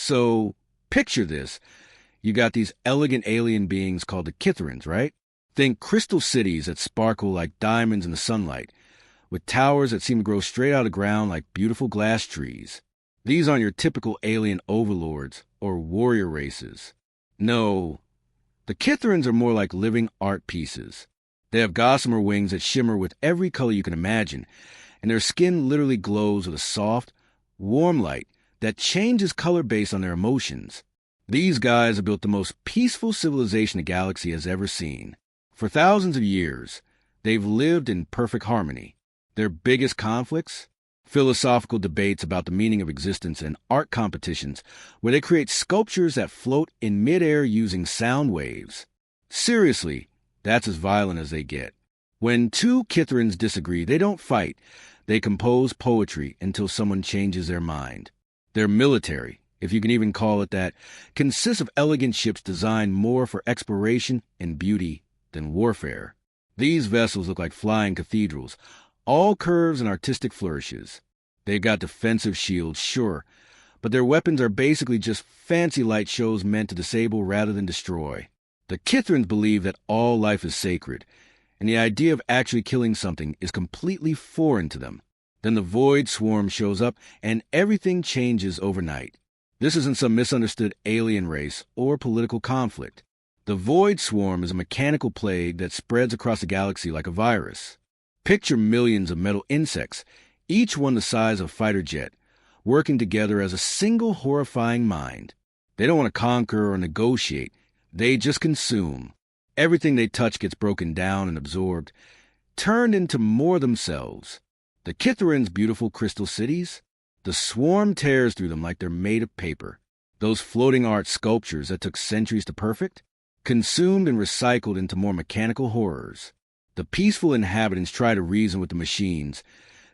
So, picture this. You got these elegant alien beings called the Kithrans, right? Think crystal cities that sparkle like diamonds in the sunlight, with towers that seem to grow straight out of the ground like beautiful glass trees. These aren't your typical alien overlords or warrior races. No, the Kithrans are more like living art pieces. They have gossamer wings that shimmer with every color you can imagine, and their skin literally glows with a soft, warm light that changes color based on their emotions. These guys have built the most peaceful civilization the galaxy has ever seen. For thousands of years, they've lived in perfect harmony. Their biggest conflicts? Philosophical debates about the meaning of existence and art competitions where they create sculptures that float in midair using sound waves. Seriously, that's as violent as they get. When two Kithrans disagree, they don't fight. They compose poetry until someone changes their mind. Their military, if you can even call it that, consists of elegant ships designed more for exploration and beauty than warfare. These vessels look like flying cathedrals, all curves and artistic flourishes. They've got defensive shields, sure, but their weapons are basically just fancy light shows meant to disable rather than destroy. The Kithrans believe that all life is sacred, and the idea of actually killing something is completely foreign to them. Then the Void Swarm shows up, and everything changes overnight. This isn't some misunderstood alien race or political conflict. The Void Swarm is a mechanical plague that spreads across the galaxy like a virus. Picture millions of metal insects, each one the size of a fighter jet, working together as a single horrifying mind. They don't want to conquer or negotiate. They just consume. Everything they touch gets broken down and absorbed, turned into more themselves. The Kithrans' beautiful crystal cities? The swarm tears through them like they're made of paper. Those floating art sculptures that took centuries to perfect? Consumed and recycled into more mechanical horrors. The peaceful inhabitants try to reason with the machines,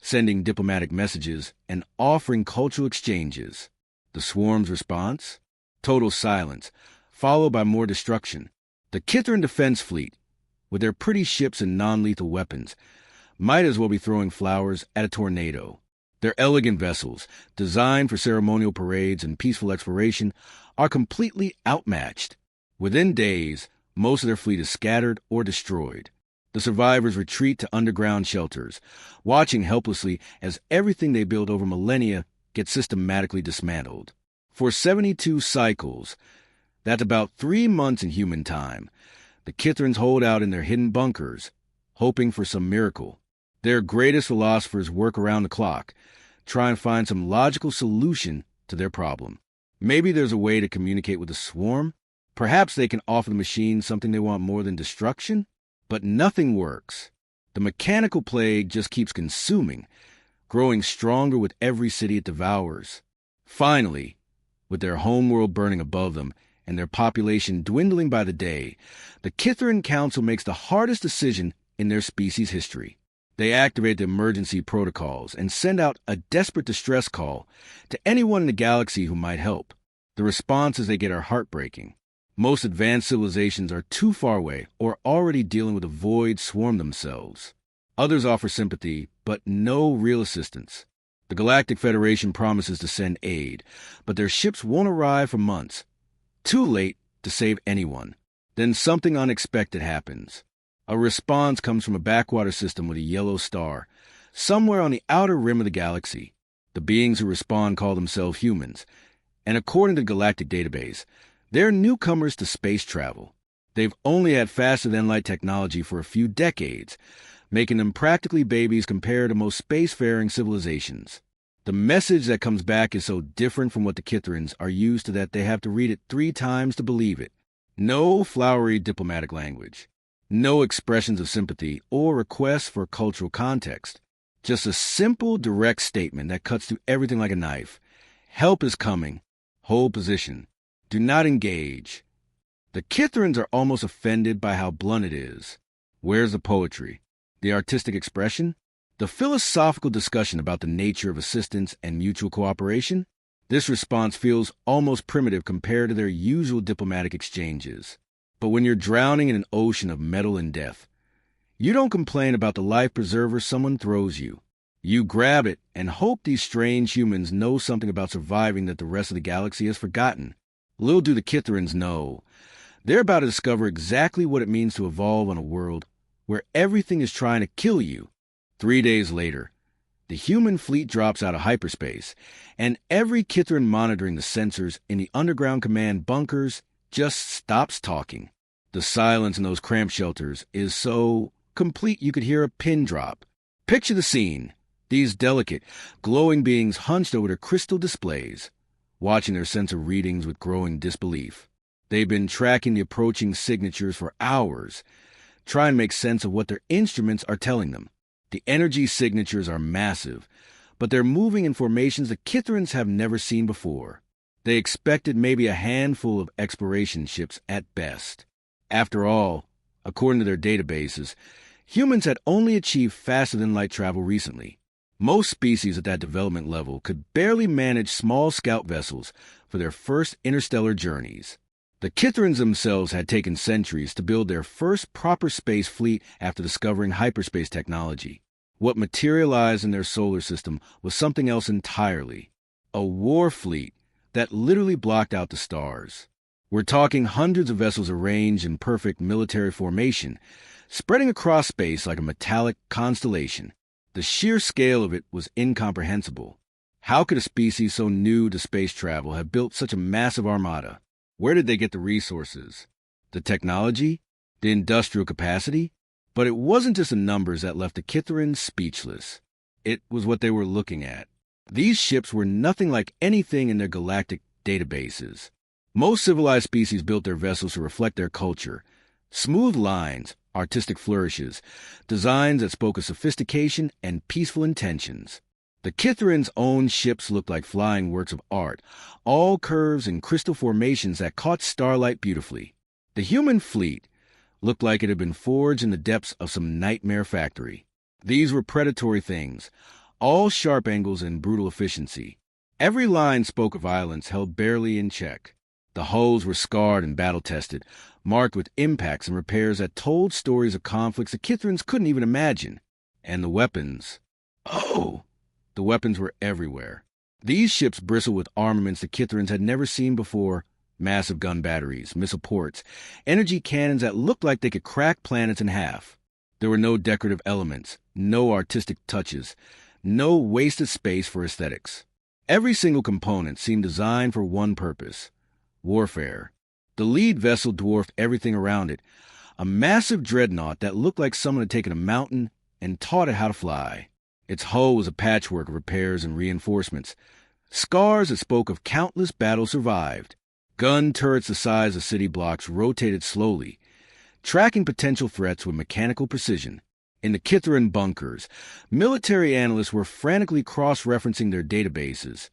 sending diplomatic messages and offering cultural exchanges. The swarm's response? Total silence, followed by more destruction. The Kithran Defense Fleet, with their pretty ships and non-lethal weapons, might as well be throwing flowers at a tornado. Their elegant vessels, designed for ceremonial parades and peaceful exploration, are completely outmatched. Within days, most of their fleet is scattered or destroyed. The survivors retreat to underground shelters, watching helplessly as everything they built over millennia gets systematically dismantled. For 72 cycles, that's about 3 months in human time, the Kithrans hold out in their hidden bunkers, hoping for some miracle. Their greatest philosophers work around the clock, trying to find some logical solution to their problem. Maybe there's a way to communicate with the swarm. Perhaps they can offer the machines something they want more than destruction. But nothing works. The mechanical plague just keeps consuming, growing stronger with every city it devours. Finally, with their homeworld burning above them and their population dwindling by the day, the Kithran Council makes the hardest decision in their species' history. They activate the emergency protocols and send out a desperate distress call to anyone in the galaxy who might help. The responses they get are heartbreaking. Most advanced civilizations are too far away or already dealing with a void swarm themselves. Others offer sympathy, but no real assistance. The Galactic Federation promises to send aid, but their ships won't arrive for months. Too late to save anyone. Then something unexpected happens. A response comes from a backwater system with a yellow star, somewhere on the outer rim of the galaxy. The beings who respond call themselves humans, and according to the Galactic Database, they're newcomers to space travel. They've only had faster-than-light technology for a few decades, making them practically babies compared to most spacefaring civilizations. The message that comes back is so different from what the Kithrans are used to that they have to read it 3 times to believe it. No flowery diplomatic language. No expressions of sympathy or requests for cultural context. Just a simple, direct statement that cuts through everything like a knife. Help is coming. Hold position. Do not engage. The Kithrans are almost offended by how blunt it is. Where's the poetry? The artistic expression? The philosophical discussion about the nature of assistance and mutual cooperation? This response feels almost primitive compared to their usual diplomatic exchanges. But when you're drowning in an ocean of metal and death, you don't complain about the life preserver someone throws you. You grab it and hope these strange humans know something about surviving that the rest of the galaxy has forgotten. Little do the Kithrans know. They're about to discover exactly what it means to evolve on a world where everything is trying to kill you. 3 days later, the human fleet drops out of hyperspace, and every Kithran monitoring the sensors in the underground command bunkers just stops talking. The silence in those cramped shelters is so complete you could hear a pin drop. Picture the scene. These delicate, glowing beings hunched over their crystal displays, watching their sensor readings with growing disbelief. They've been tracking the approaching signatures for hours, trying to make sense of what their instruments are telling them. The energy signatures are massive, but they're moving in formations the Kithrans have never seen before. They expected maybe a handful of exploration ships at best. After all, according to their databases, humans had only achieved faster-than-light travel recently. Most species at that development level could barely manage small scout vessels for their first interstellar journeys. The Kithrans themselves had taken centuries to build their first proper space fleet after discovering hyperspace technology. What materialized in their solar system was something else entirely. A war fleet that literally blocked out the stars. We're talking hundreds of vessels arranged in perfect military formation, spreading across space like a metallic constellation. The sheer scale of it was incomprehensible. How could a species so new to space travel have built such a massive armada? Where did they get the resources? The technology? The industrial capacity? But it wasn't just the numbers that left the Kithrans speechless. It was what they were looking at. These ships were nothing like anything in their galactic databases. Most civilized species built their vessels to reflect their culture. Smooth lines, artistic flourishes, designs that spoke of sophistication and peaceful intentions. The Kithrans' own ships looked like flying works of art, all curves and crystal formations that caught starlight beautifully. The human fleet looked like it had been forged in the depths of some nightmare factory. These were predatory things, all sharp angles and brutal efficiency. Every line spoke of violence held barely in check. The hulls were scarred and battle-tested, marked with impacts and repairs that told stories of conflicts the Kithrans couldn't even imagine. And the weapons. Oh! The weapons were everywhere. These ships bristled with armaments the Kithrans had never seen before. Massive gun batteries, missile ports, energy cannons that looked like they could crack planets in half. There were no decorative elements, no artistic touches, no wasted space for aesthetics. Every single component seemed designed for one purpose: warfare. The lead vessel dwarfed everything around it, a massive dreadnought that looked like someone had taken a mountain and taught it how to fly. Its hull was a patchwork of repairs and reinforcements, scars that spoke of countless battles survived. Gun turrets the size of city blocks rotated slowly, tracking potential threats with mechanical precision. In the Kithran bunkers, military analysts were frantically cross-referencing their databases,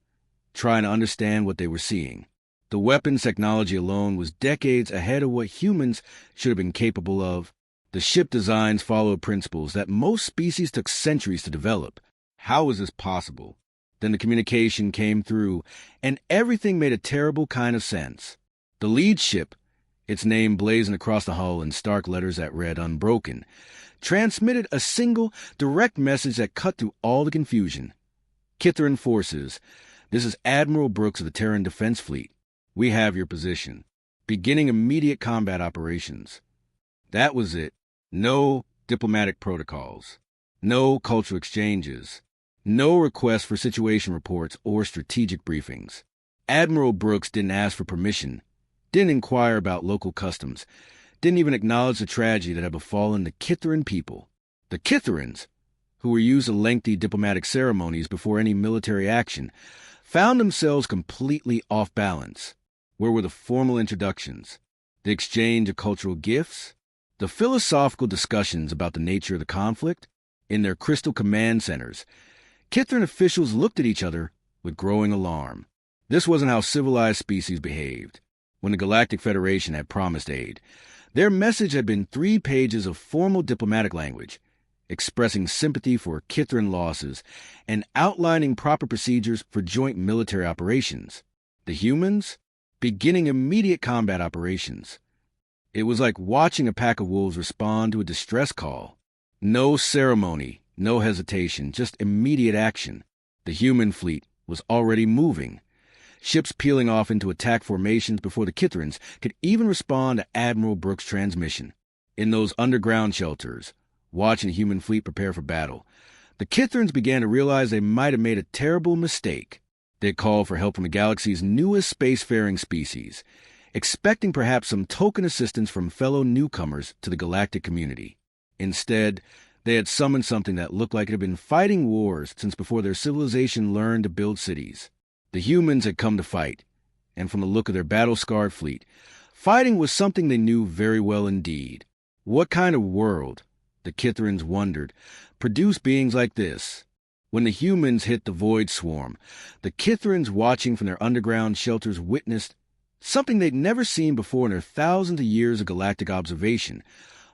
trying to understand what they were seeing. The weapons technology alone was decades ahead of what humans should have been capable of. The ship designs followed principles that most species took centuries to develop. How was this possible? Then the communication came through, and everything made a terrible kind of sense. The lead ship, its name blazoned across the hull in stark letters that read "Unbroken," transmitted a single, direct message that cut through all the confusion. Kithran forces, this is Admiral Brooks of the Terran Defense Fleet. We have your position. Beginning immediate combat operations. That was it. No diplomatic protocols. No cultural exchanges. No requests for situation reports or strategic briefings. Admiral Brooks didn't ask for permission, didn't inquire about local customs, didn't even acknowledge the tragedy that had befallen the Kithran people. The Kithrans, who were used to lengthy diplomatic ceremonies before any military action, found themselves completely off balance. Where were the formal introductions? The exchange of cultural gifts? The philosophical discussions about the nature of the conflict? In their crystal command centers, Kithran officials looked at each other with growing alarm. This wasn't how civilized species behaved. When the Galactic Federation had promised aid, their message had been 3 pages of formal diplomatic language, expressing sympathy for Kithran losses and outlining proper procedures for joint military operations. The humans? Beginning immediate combat operations. It was like watching a pack of wolves respond to a distress call. No ceremony, No hesitation, just immediate action. The human fleet was already moving. Ships peeling off into attack formations before the Kithrans could even respond to Admiral Brooks' transmission. In those underground shelters, watching the human fleet prepare for battle, the Kithrans began to realize they might have made a terrible mistake. They called for help from the galaxy's newest spacefaring species, expecting perhaps some token assistance from fellow newcomers to the galactic community. Instead, they had summoned something that looked like it had been fighting wars since before their civilization learned to build cities. The humans had come to fight, and from the look of their battle-scarred fleet, fighting was something they knew very well indeed. What kind of world, the Kithrans wondered, produced beings like this? When the humans hit the void swarm, the Kithrans watching from their underground shelters witnessed something they'd never seen before in their thousands of years of galactic observation.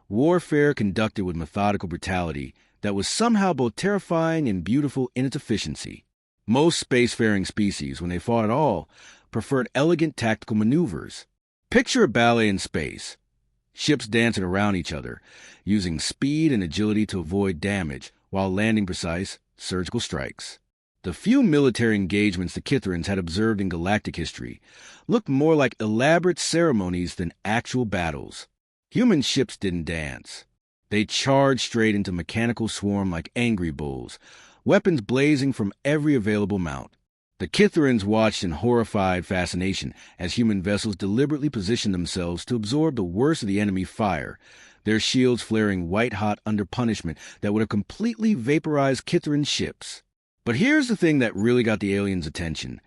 Warfare conducted with methodical brutality that was somehow both terrifying and beautiful in its efficiency. Most spacefaring species, when they fought at all, preferred elegant tactical maneuvers. Picture a ballet in space. Ships dancing around each other, using speed and agility to avoid damage, while landing precise, surgical strikes. The few military engagements the Kithrans had observed in galactic history looked more like elaborate ceremonies than actual battles. Human ships didn't dance. They charged straight into mechanical swarm like angry bulls, weapons blazing from every available mount. The Kithrans watched in horrified fascination as human vessels deliberately positioned themselves to absorb the worst of the enemy fire, their shields flaring white-hot under punishment that would have completely vaporized Kithran ships. But here's the thing that really got the aliens' attention.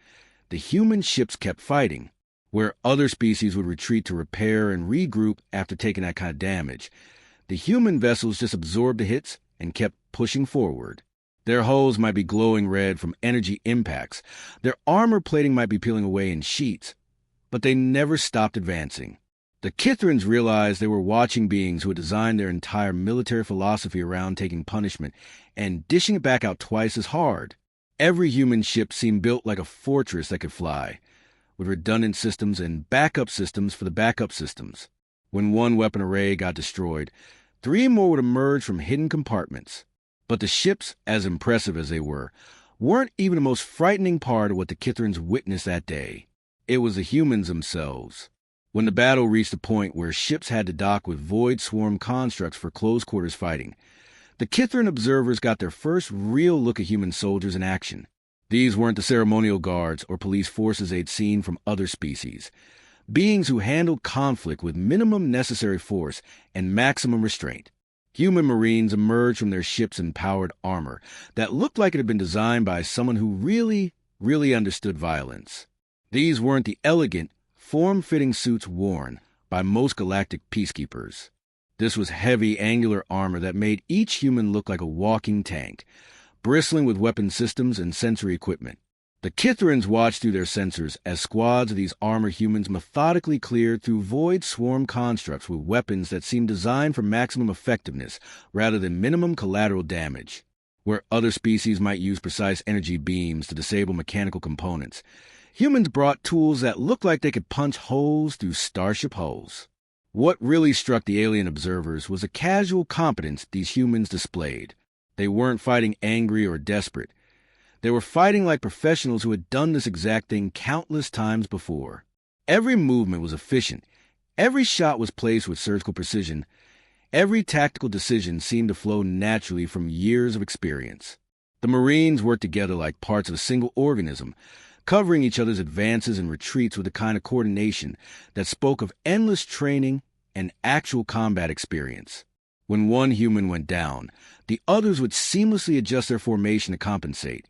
The human ships kept fighting, where other species would retreat to repair and regroup after taking that kind of damage. The human vessels just absorbed the hits and kept pushing forward. Their hulls might be glowing red from energy impacts. Their armor plating might be peeling away in sheets. But they never stopped advancing. The Kithrans realized they were watching beings who had designed their entire military philosophy around taking punishment and dishing it back out twice as hard. Every human ship seemed built like a fortress that could fly, with redundant systems and backup systems for the backup systems. When one weapon array got destroyed, 3 more would emerge from hidden compartments. But the ships, as impressive as they were, weren't even the most frightening part of what the Kithrans witnessed that day. It was the humans themselves. When the battle reached a point where ships had to dock with void swarm constructs for close-quarters fighting, the Kithran observers got their first real look at human soldiers in action. These weren't the ceremonial guards or police forces they'd seen from other species. Beings who handled conflict with minimum necessary force and maximum restraint. Human Marines emerged from their ships in powered armor that looked like it had been designed by someone who really understood violence. These weren't the elegant, form-fitting suits worn by most galactic peacekeepers. This was heavy, angular armor that made each human look like a walking tank, bristling with weapon systems and sensory equipment. The Kithrans watched through their sensors as squads of these armor humans methodically cleared through void swarm constructs with weapons that seemed designed for maximum effectiveness rather than minimum collateral damage. Where other species might use precise energy beams to disable mechanical components, humans brought tools that looked like they could punch holes through starship hulls. What really struck the alien observers was the casual competence these humans displayed. They weren't fighting angry or desperate. They were fighting like professionals who had done this exact thing countless times before. Every movement was efficient. Every shot was placed with surgical precision. Every tactical decision seemed to flow naturally from years of experience. The Marines worked together like parts of a single organism, covering each other's advances and retreats with a kind of coordination that spoke of endless training and actual combat experience. When one human went down, the others would seamlessly adjust their formation to compensate,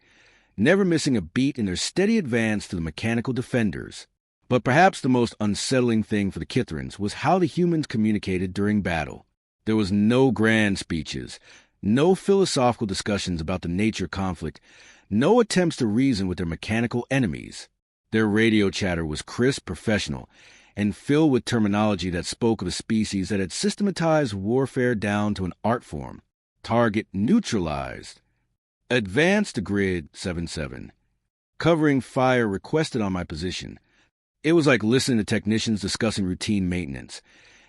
never missing a beat in their steady advance to the mechanical defenders. But perhaps the most unsettling thing for the Kithrans was how the humans communicated during battle. There was no grand speeches, no philosophical discussions about the nature of conflict, no attempts to reason with their mechanical enemies. Their radio chatter was crisp, professional, and filled with terminology that spoke of a species that had systematized warfare down to an art form. Target neutralized. Advance to grid 77. Covering fire requested on my position. It was like listening to technicians discussing routine maintenance,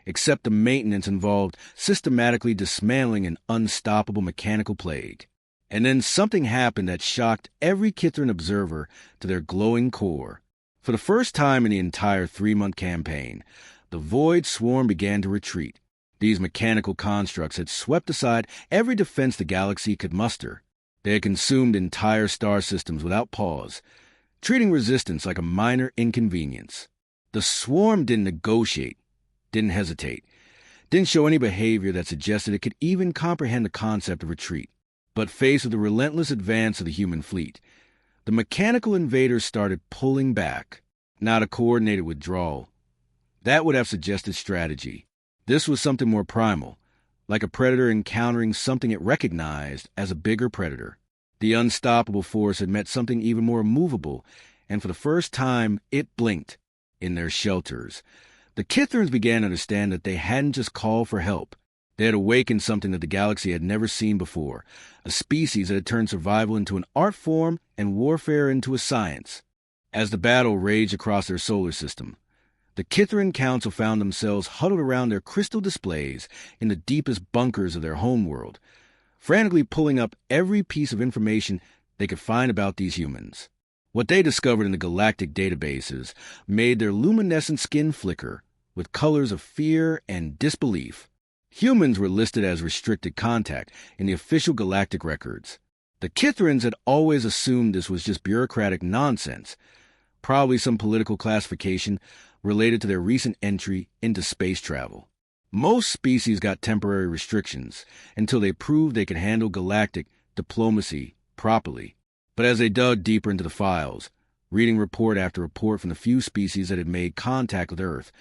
except the maintenance involved systematically dismantling an unstoppable mechanical plague. And then something happened that shocked every Kithrin observer to their glowing core. For the first time in the entire 3-month campaign, the Void Swarm began to retreat. These mechanical constructs had swept aside every defense the galaxy could muster. They had consumed entire star systems without pause, treating resistance like a minor inconvenience. The swarm didn't negotiate, didn't hesitate, didn't show any behavior that suggested it could even comprehend the concept of retreat. But faced with the relentless advance of the human fleet, the mechanical invaders started pulling back, not a coordinated withdrawal. That would have suggested strategy. This was something more primal, like a predator encountering something it recognized as a bigger predator. The unstoppable force had met something even more immovable, and for the first time, it blinked. In their shelters, the Kithrins began to understand that they hadn't just called for help. They had awakened something that the galaxy had never seen before, a species that had turned survival into an art form and warfare into a science. As the battle raged across their solar system, the Kithrin Council found themselves huddled around their crystal displays in the deepest bunkers of their homeworld, frantically pulling up every piece of information they could find about these humans. What they discovered in the galactic databases made their luminescent skin flicker with colors of fear and disbelief. Humans were listed as restricted contact in the official galactic records. The Kithrins had always assumed this was just bureaucratic nonsense, probably some political classification related to their recent entry into space travel. Most species got temporary restrictions until they proved they could handle galactic diplomacy properly. But as they dug deeper into the files, reading report after report from the few species that had made contact with Earth,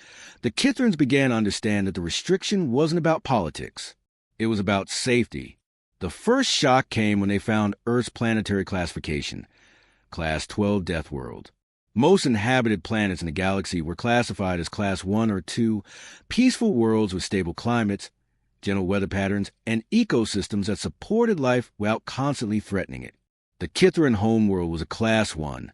the Kithrins began to understand that the restriction wasn't about politics. It was about safety. The first shock came when they found Earth's planetary classification, Class 12 Deathworld. Most inhabited planets in the galaxy were classified as Class 1 or 2, peaceful worlds with stable climates, gentle weather patterns, and ecosystems that supported life without constantly threatening it. The Kithrin homeworld was a Class 1,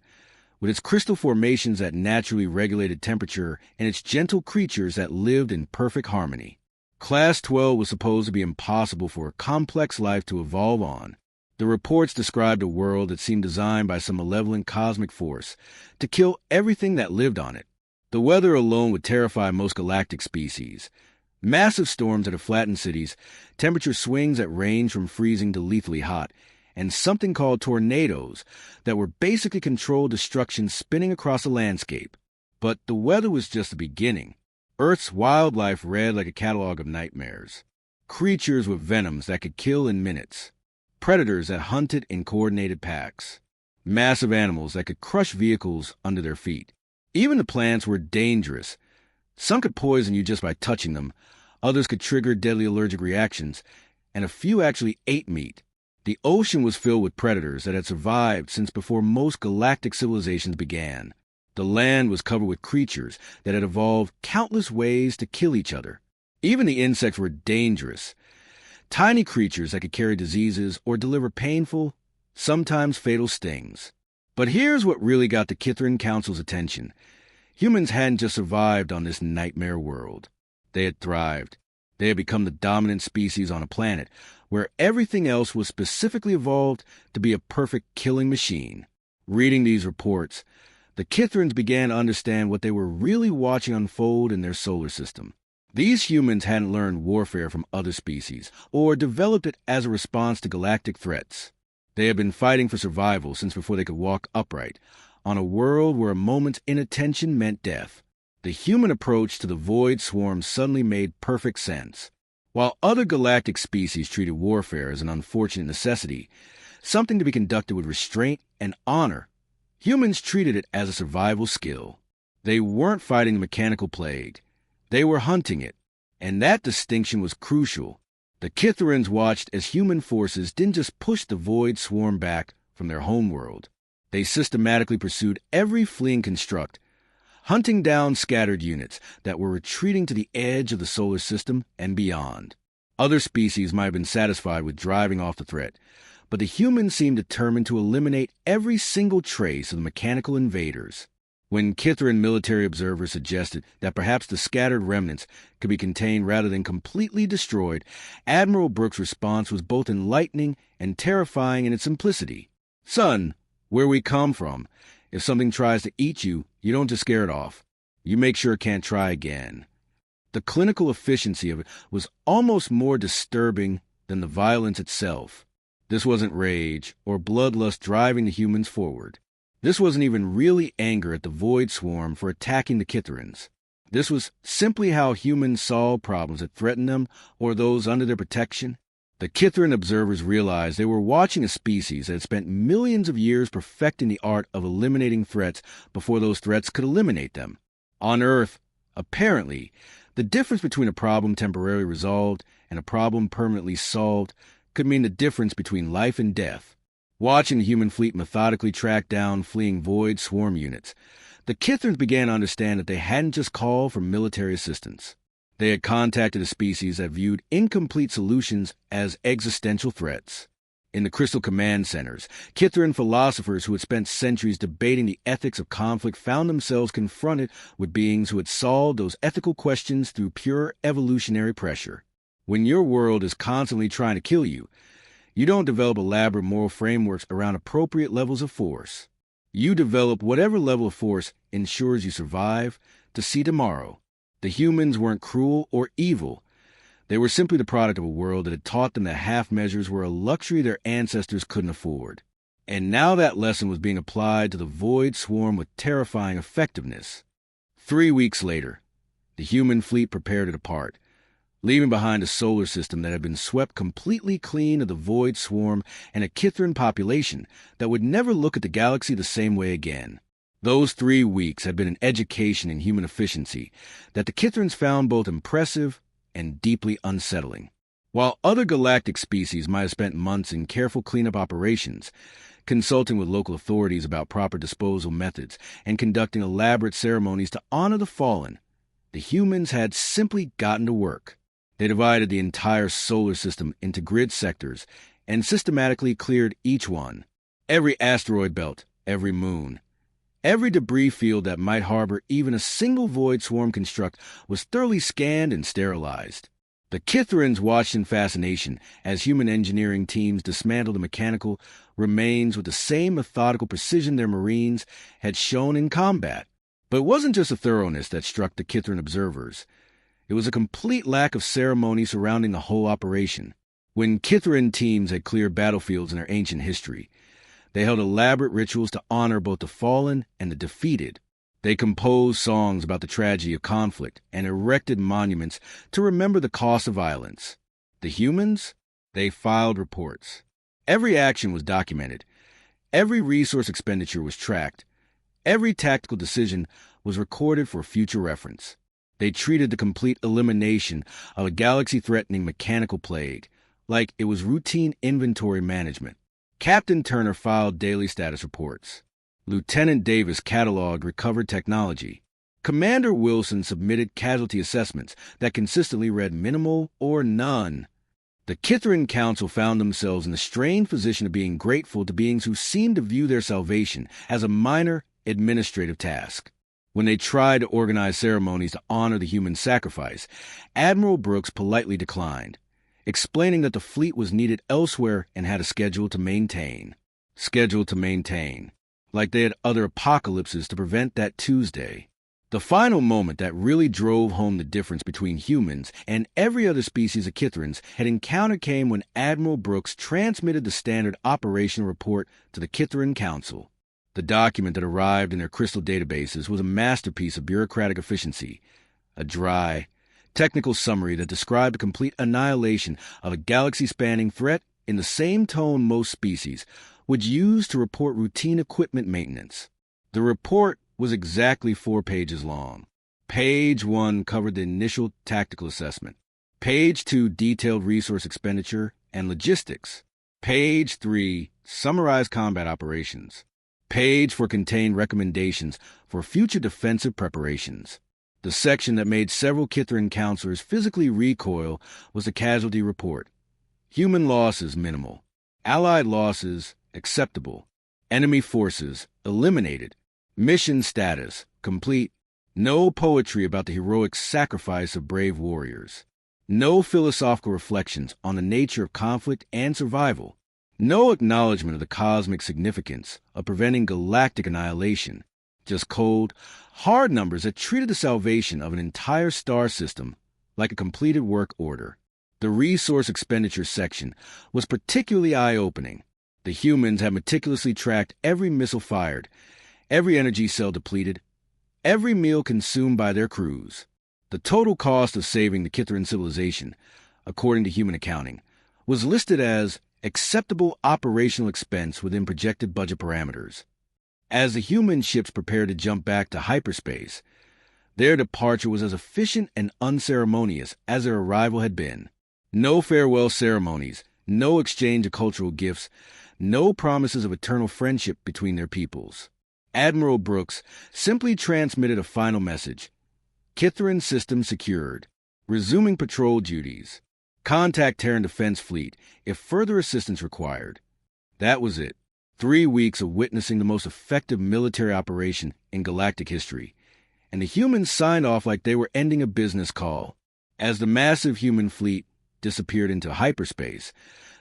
with its crystal formations that naturally regulated temperature and its gentle creatures that lived in perfect harmony. Class 12 was supposed to be impossible for a complex life to evolve on. The reports described a world that seemed designed by some malevolent cosmic force to kill everything that lived on it. The weather alone would terrify most galactic species. Massive storms that have flattened cities, temperature swings that range from freezing to lethally hot, and something called tornadoes that were basically controlled destruction spinning across the landscape. But the weather was just the beginning. Earth's wildlife read like a catalog of nightmares. Creatures with venoms that could kill in minutes. Predators that hunted in coordinated packs. Massive animals that could crush vehicles under their feet. Even the plants were dangerous. Some could poison you just by touching them. Others could trigger deadly allergic reactions. And a few actually ate meat. The ocean was filled with predators that had survived since before most galactic civilizations began. The land was covered with creatures that had evolved countless ways to kill each other. Even the insects were dangerous. Tiny creatures that could carry diseases or deliver painful, sometimes fatal stings. But here's what really got the Kithrin Council's attention. Humans hadn't just survived on this nightmare world. They had thrived. They had become the dominant species on a planet where everything else was specifically evolved to be a perfect killing machine. Reading these reports, the Kithrins began to understand what they were really watching unfold in their solar system. These humans hadn't learned warfare from other species or developed it as a response to galactic threats. They had been fighting for survival since before they could walk upright, on a world where a moment's inattention meant death. The human approach to the Void Swarm suddenly made perfect sense. While other galactic species treated warfare as an unfortunate necessity, something to be conducted with restraint and honor, humans treated it as a survival skill. They weren't fighting the mechanical plague. They were hunting it, and that distinction was crucial. The Kithrins watched as human forces didn't just push the Void Swarm back from their homeworld. They systematically pursued every fleeing construct, hunting down scattered units that were retreating to the edge of the solar system and beyond. Other species might have been satisfied with driving off the threat, but the humans seemed determined to eliminate every single trace of the mechanical invaders. When Kithrin military observers suggested that perhaps the scattered remnants could be contained rather than completely destroyed, Admiral Brooks' response was both enlightening and terrifying in its simplicity. "Son, where we come from, if something tries to eat you, you don't just scare it off. You make sure it can't try again." The clinical efficiency of it was almost more disturbing than the violence itself. This wasn't rage or bloodlust driving the humans forward. This wasn't even really anger at the Void Swarm for attacking the Kithrins. This was simply how humans solved problems that threatened them or those under their protection. The Kithrin observers realized they were watching a species that had spent millions of years perfecting the art of eliminating threats before those threats could eliminate them. On Earth, apparently, the difference between a problem temporarily resolved and a problem permanently solved could mean the difference between life and death. Watching the human fleet methodically track down fleeing Void Swarm units, the Kithrins began to understand that they hadn't just called for military assistance. They had contacted a species that viewed incomplete solutions as existential threats. In the Crystal Command Centers, Kithrin philosophers who had spent centuries debating the ethics of conflict found themselves confronted with beings who had solved those ethical questions through pure evolutionary pressure. When your world is constantly trying to kill you, you don't develop elaborate moral frameworks around appropriate levels of force. You develop whatever level of force ensures you survive to see tomorrow. The humans weren't cruel or evil. They were simply the product of a world that had taught them that half measures were a luxury their ancestors couldn't afford. And now that lesson was being applied to the Void Swarm with terrifying effectiveness. 3 weeks later, the human fleet prepared to depart, leaving behind a solar system that had been swept completely clean of the Void Swarm and a Kithrin population that would never look at the galaxy the same way again. Those 3 weeks had been an education in human efficiency that the Kithrins found both impressive and deeply unsettling. While other galactic species might have spent months in careful cleanup operations, consulting with local authorities about proper disposal methods and conducting elaborate ceremonies to honor the fallen, the humans had simply gotten to work. They divided the entire solar system into grid sectors and systematically cleared each one. Every asteroid belt, every moon, every debris field that might harbor even a single Void Swarm construct was thoroughly scanned and sterilized. The Kithrins watched in fascination as human engineering teams dismantled the mechanical remains with the same methodical precision their Marines had shown in combat. But it wasn't just a thoroughness that struck the Kithrin observers. It was a complete lack of ceremony surrounding the whole operation. When Kithrin teams had cleared battlefields in their ancient history, they held elaborate rituals to honor both the fallen and the defeated. They composed songs about the tragedy of conflict and erected monuments to remember the cost of violence. The humans? They filed reports. Every action was documented. Every resource expenditure was tracked. Every tactical decision was recorded for future reference. They treated the complete elimination of a galaxy-threatening mechanical plague like it was routine inventory management. Captain Turner filed daily status reports. Lieutenant Davis cataloged recovered technology. Commander Wilson submitted casualty assessments that consistently read minimal or none. The Kithrin Council found themselves in the strained position of being grateful to beings who seemed to view their salvation as a minor administrative task. When they tried to organize ceremonies to honor the human sacrifice, Admiral Brooks politely declined, explaining that the fleet was needed elsewhere and had a schedule to maintain. Schedule to maintain. Like they had other apocalypses to prevent that Tuesday. The final moment that really drove home the difference between humans and every other species of Kithrins had encountered came when Admiral Brooks transmitted the standard operational report to the Kithrin Council. The document that arrived in their crystal databases was a masterpiece of bureaucratic efficiency, a dry, technical summary that described the complete annihilation of a galaxy-spanning threat in the same tone most species would use to report routine equipment maintenance. The report was exactly 4 pages long. Page 1 covered the initial tactical assessment. Page 2 detailed resource expenditure and logistics. Page 3 summarized combat operations. Page 4 contained recommendations for future defensive preparations. The section that made several Kithrin counselors physically recoil was the casualty report. Human losses minimal. Allied losses acceptable. Enemy forces eliminated. Mission status: complete. No poetry about the heroic sacrifice of brave warriors. No philosophical reflections on the nature of conflict and survival. No acknowledgement of the cosmic significance of preventing galactic annihilation. Just cold, hard numbers that treated the salvation of an entire star system like a completed work order. The resource expenditure section was particularly eye-opening. The humans had meticulously tracked every missile fired, every energy cell depleted, every meal consumed by their crews. The total cost of saving the Kithran civilization, according to human accounting, was listed as acceptable operational expense within projected budget parameters. As the human ships prepared to jump back to hyperspace, their departure was as efficient and unceremonious as their arrival had been. No farewell ceremonies, no exchange of cultural gifts, no promises of eternal friendship between their peoples. Admiral Brooks simply transmitted a final message: Kithran system secured. Resuming patrol duties. Contact Terran Defense Fleet if further assistance required. That was it. 3 weeks of witnessing the most effective military operation in galactic history, and the humans signed off like they were ending a business call. As the massive human fleet disappeared into hyperspace,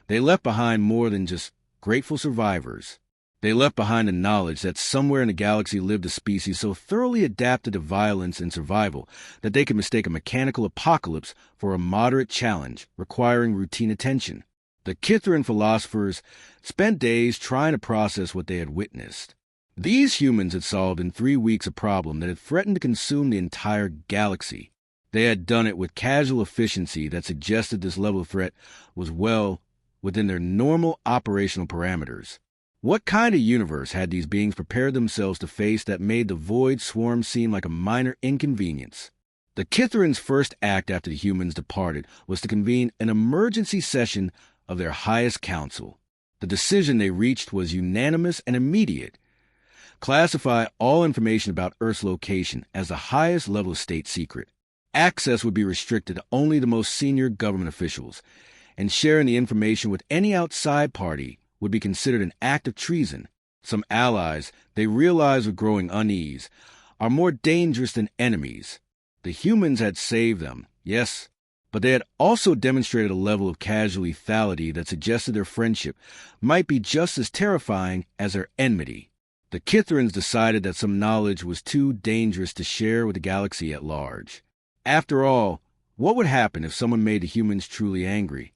they left behind more than just grateful survivors. They left behind the knowledge that somewhere in the galaxy lived a species so thoroughly adapted to violence and survival that they could mistake a mechanical apocalypse for a moderate challenge requiring routine attention. The Kithran philosophers spent days trying to process what they had witnessed. These humans had solved in 3 weeks a problem that had threatened to consume the entire galaxy. They had done it with casual efficiency that suggested this level of threat was well within their normal operational parameters. What kind of universe had these beings prepared themselves to face that made the void swarm seem like a minor inconvenience? The Kithrans' first act after the humans departed was to convene an emergency session of their highest council. The decision they reached was unanimous and immediate. Classify all information about Earth's location as the highest level of state secret. Access would be restricted to only the most senior government officials, and sharing the information with any outside party would be considered an act of treason. Some allies, they realized with growing unease, are more dangerous than enemies. The humans had saved them, yes, but they had also demonstrated a level of casual lethality that suggested their friendship might be just as terrifying as their enmity. The Kithrans decided that some knowledge was too dangerous to share with the galaxy at large. After all, what would happen if someone made the humans truly angry?